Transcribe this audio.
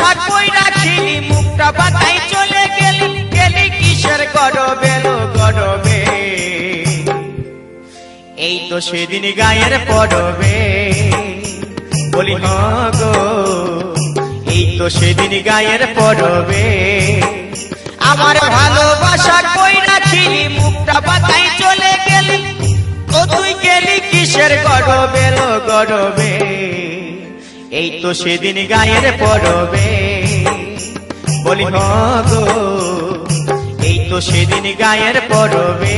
বাসা কই রাখিলি মুখটা বাতাই চলে গেলি গেলি কিসের গরবে লো গরবে এই তো সেদিন গায়ের পরবে বলি গো এই তো সেদিন গায়ের পরবে আমার ভালোবাসা কই রাখিলি মুখটা বাতাই চলে গেলি ও তুই গেলি কিসের গরবে লো গরবে এই তো সেদিন গায়ের পরবে বলি গো এই তো সেদিন গায়ের পরবে